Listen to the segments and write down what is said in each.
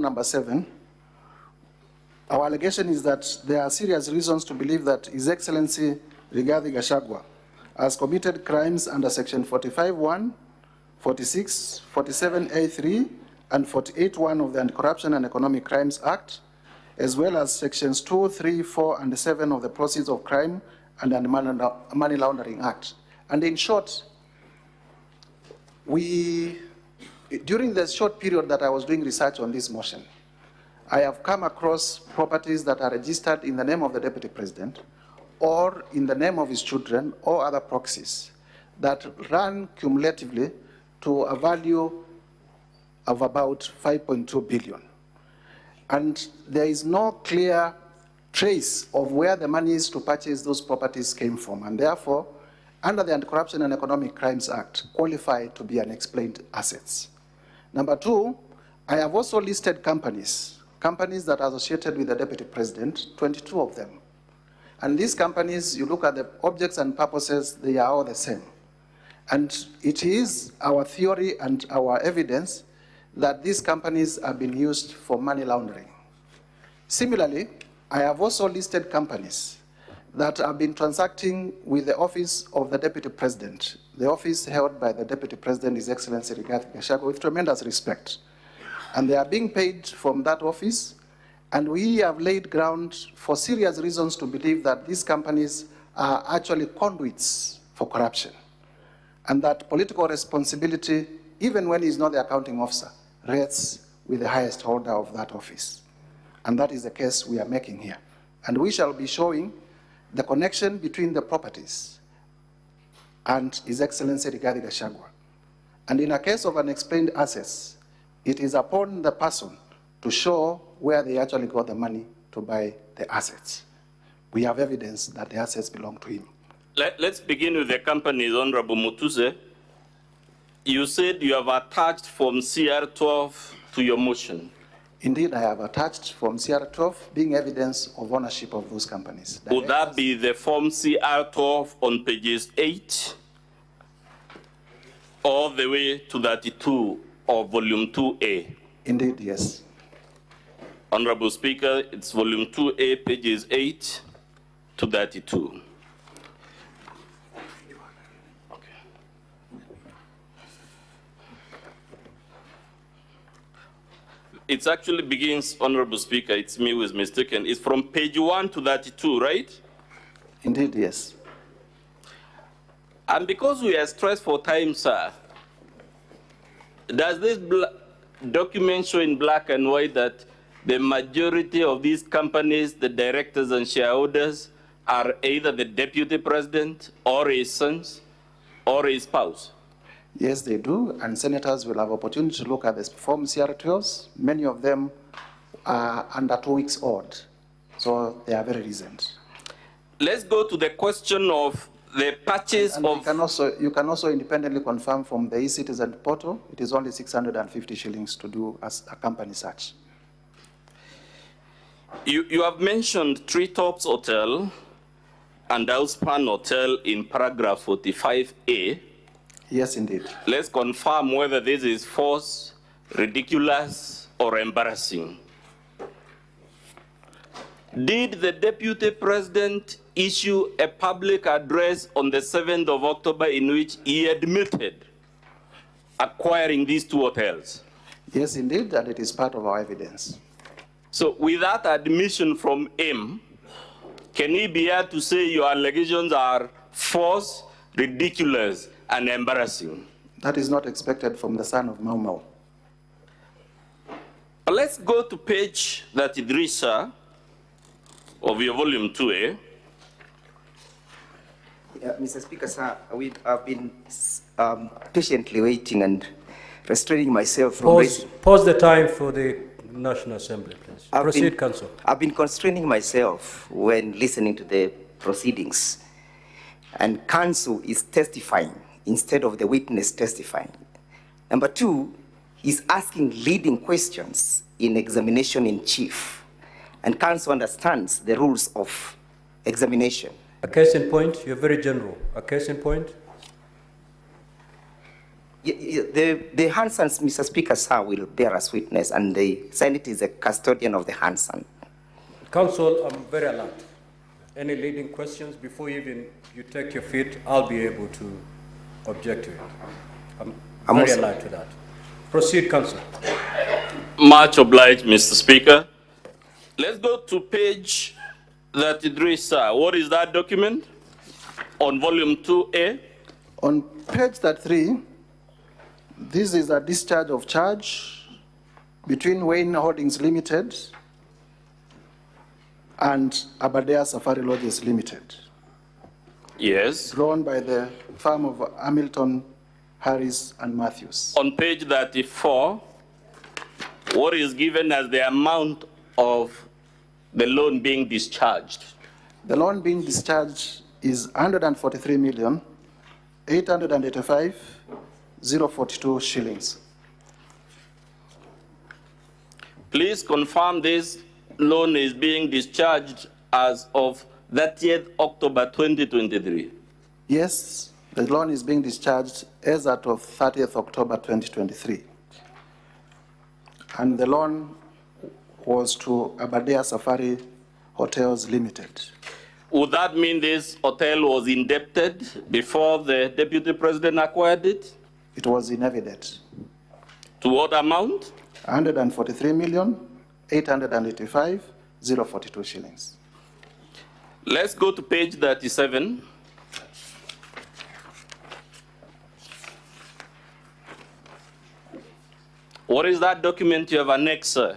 Number 7, our allegation is that there are serious reasons to believe that His Excellency Rigathi Gachagua has committed crimes under Section 45(1), 46, 47(a)(3), and 48(1) of the Anti-Corruption and Economic Crimes Act, as well as Sections 2, 3, 4, and 7 of the Proceeds of Crime and the Money Laundering Act. And in short, during the short period that I was doing research on this motion, I have come across properties that are registered in the name of the Deputy President or in the name of his children or other proxies that run cumulatively to a value of about 5.2 billion. And there is no clear trace of where the monies to purchase those properties came from, and therefore, under the Anti-Corruption and Economic Crimes Act, qualify to be unexplained assets. Number 2, I have also listed companies that are associated with the Deputy President, 22 of them. And these companies, you look at the objects and purposes, they are all the same. And it is our theory and our evidence that these companies have been used for money laundering. Similarly, I have also listed companies that have been transacting with the office of the Deputy President, the office held by the Deputy President, His Excellency Rigathi Gachagua, with tremendous respect. And they are being paid from that office, and we have laid ground for serious reasons to believe that these companies are actually conduits for corruption, and that political responsibility, even when he's not the accounting officer, rests with the highest holder of that office. And that is the case we are making here. And we shall be showing the connection between the properties and His Excellency Rigathi Gachagua. And in a case of unexplained assets, it is upon the person to show where they actually got the money to buy the assets. We have evidence that the assets belong to him. Let's begin with the companies, Honorable Mutuse. You said you have attached Form CR12 to your motion. Indeed, I have attached Form CR12 being evidence of ownership of those companies. Would that be the Form CR12 on pages 8 all the way to 32 of Volume 2A? Indeed, yes. Honorable Speaker, it's Volume 2A, pages 8 to 32. It actually begins, Honorable Speaker, it's me who is mistaken. It's from page 1 to 32, right? Indeed, yes. And because we are stressed for time, sir, does this document show in black and white that the majority of these companies, the directors and shareholders, are either the Deputy President or his sons or his spouse? Yes, they do, and senators will have opportunity to look at the Form CR12s. Many of them are under 2 weeks old, so they are very recent. Let's go to the question of the purchase and of... You can also independently confirm from the e-Citizen portal, it is only 650 shillings to do as a company search. You have mentioned Treetops Hotel and Outspan Hotel in paragraph 45A. Yes, indeed. Let's confirm whether this is false, ridiculous, or embarrassing. Did the Deputy President issue a public address on the 7th of October in which he admitted acquiring these 2 hotels? Yes, indeed, and it is part of our evidence. So with that admission from him, can he be here to say your allegations are false, ridiculous, and embarrassing? That is not expected from the son of Mau Mau. Let's go to page 33, sir, of your volume 2A. Mr. Speaker, sir, I've been patiently waiting and restraining myself from raising. Pause the time for the National Assembly, please. Proceed, Council. I've been constraining myself when listening to the proceedings, and Council is testifying instead of the witness testifying. Number 2, he's asking leading questions in examination in chief, and Council understands the rules of examination. A case in point, you're very general. A case in point? The Hansons, Mr. Speaker, sir, will bear us witness, and the Senate is a custodian of the Hanson. Council, I'm very alert. Any leading questions before even you take your feet, I'll be able to object to it. I'm very alert to that. Proceed, Council. Much obliged, Mr. Speaker. Let's go to page 33, sir. What is that document? On volume 2A? On page 33, this is a discharge of charge between Wayne Holdings Limited and Aberdare Safari Lodges Limited. Yes. Drawn by the firm of Hamilton, Harris, and Matthews. On page 34, what is given as the amount of the loan being discharged? The loan being discharged is 143,885,042 shillings. Please confirm this loan is being discharged as of 30th October 2023. Yes, the loan is being discharged as at of 30th October 2023. And the loan was to Aberdare Safari Hotels Limited. Would that mean this hotel was indebted before the Deputy President acquired it? It was in evidence. To what amount? 143,885,042 shillings. Let's go to page 37. What is that document you have annexed, sir?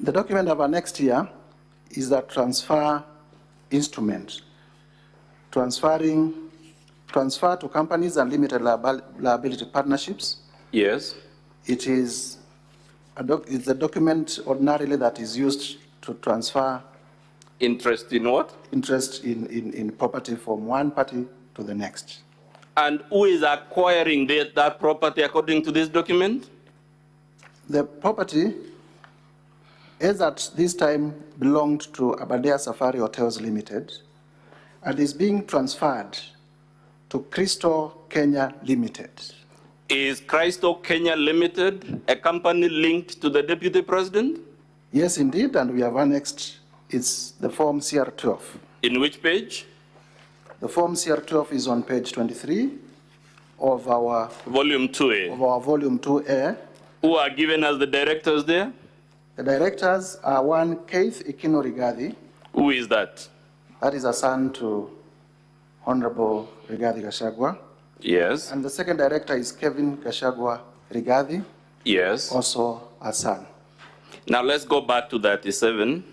The document I've annexed here is the transfer instrument, transfer to companies and limited liability partnerships. Yes. It is it's a document ordinarily that is used to transfer Interest in what? interest in property from one party to the next. And who is acquiring that property according to this document? The property, as at this time, belonged to Aberdare Safari Hotels Limited and is being transferred to Crystal Kenya Limited. Is Crystal Kenya Limited a company linked to the Deputy President? Yes, indeed, and we have annexed the form CR12. In which page? The form CR12 is on page 23 of our Volume 2A. of our volume 2A. Who are given as the directors there? The directors are one Keith Ikino Rigathi. Who is that? That is a son to Honorable Rigathi Gachagua. Yes. And the second director is Kevin Gachagua Rigathi, Yes. also a son. Now let's go back to 37.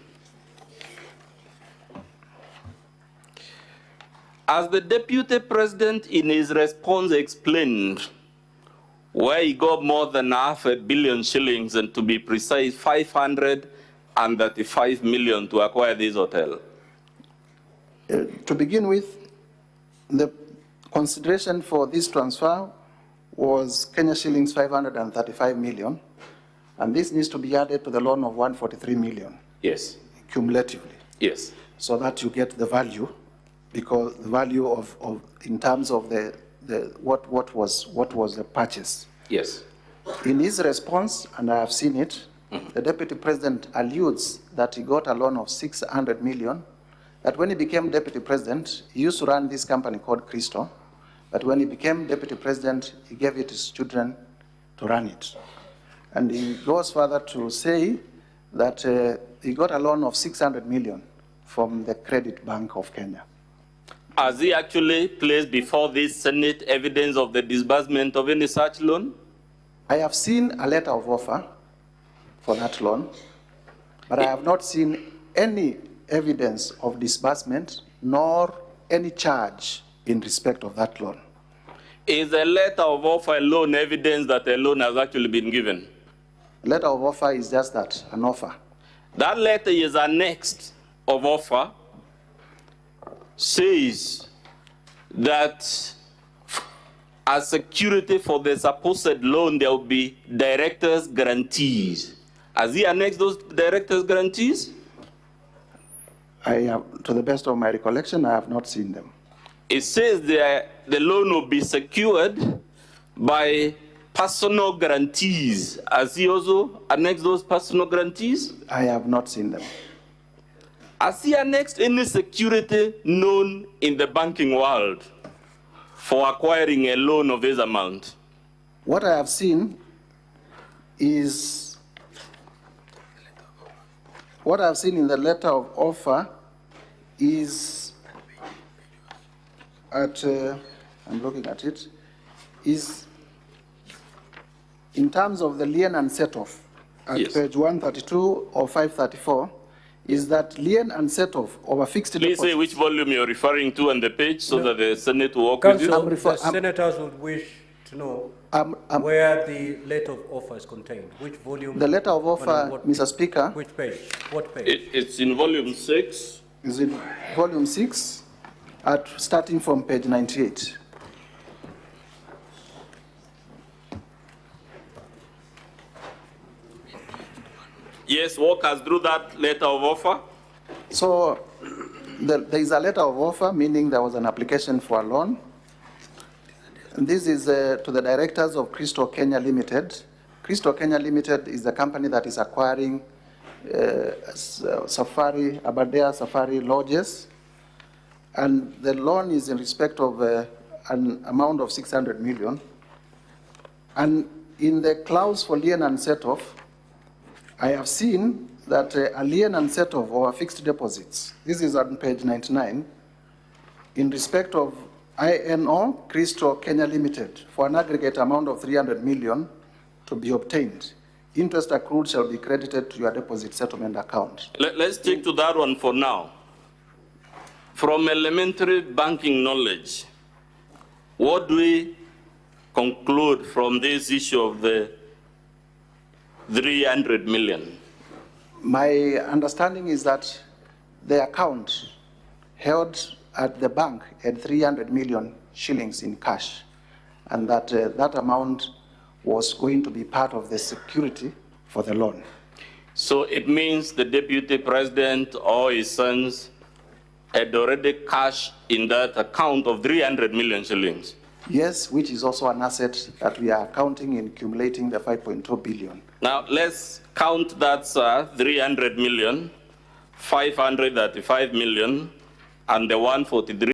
As the Deputy President in his response explained, where he got more than $500 million shillings, and to be precise, 535 million to acquire this hotel. To begin with, the consideration for this transfer was Kenya shillings 535 million, and this needs to be added to the loan of 143 million. Yes. Cumulatively. Yes. So that you get the value, because the value of in terms of what was the purchase. Yes. In his response, and I have seen it, the Deputy President alludes that he got a loan of 600 million, that when he became Deputy President, he used to run this company called Crystal, but when he became Deputy President, he gave it to his children to run it. And he goes further to say that he got a loan of 600 million from the Credit Bank of Kenya. Has he actually placed before this Senate evidence of the disbursement of any such loan? I have seen a letter of offer for that loan, but I have not seen any evidence of disbursement nor any charge in respect of that loan. Is a letter of offer a loan evidence that a loan has actually been given? Letter of offer is just that, an offer. That letter is annexed of offer, says that as security for the supposed loan, there will be directors' guarantees. Has he annexed those directors' guarantees? I have, to the best of my recollection, I have not seen them. It says the loan will be secured by personal guarantees. Has he also annexed those personal guarantees? I have not seen them. Has he annexed any security known in the banking world for acquiring a loan of this amount? What I have seen is, what I've seen in the letter of offer is at, I'm looking at it, is in terms of the lien and set-off at Yes. page 132 or 534, is that lien and set-off of a fixed Please deposit. say which volume you're referring to on the page so that the Senate will work with you. Council, the senators would wish to know where the letter of offer is contained. Which volume? The letter of offer, and what- Mr. Speaker, Which page? What page? It's in volume 6. is in volume 6, starting from page 98. Yes, walk us through that letter of offer. So there is a letter of offer, meaning there was an application for a loan. And this is to the directors of Crystal Kenya Limited. Crystal Kenya Limited is the company that is acquiring Aberdare Safari lodges. And the loan is in respect of an amount of 600 million. And in the clause for lien and set-off, I have seen that a lien and set-off or fixed deposits, this is on page 99, in respect of INO Crystal Kenya Limited for an aggregate amount of 300 million to be obtained. Interest accrued shall be credited to your deposit settlement account. Let's stick to that one for now. From elementary banking knowledge, what do we conclude from this issue of the 300 million? My understanding is that the account held at the bank had 300 million shillings in cash, and that that amount was going to be part of the security for the loan. So it means the deputy president or his sons had already cash in that account of 300 million shillings. Yes, which is also an asset that we are counting in accumulating the 5.2 billion. Now let's count that, sir, 300 million, 535 million, and the 143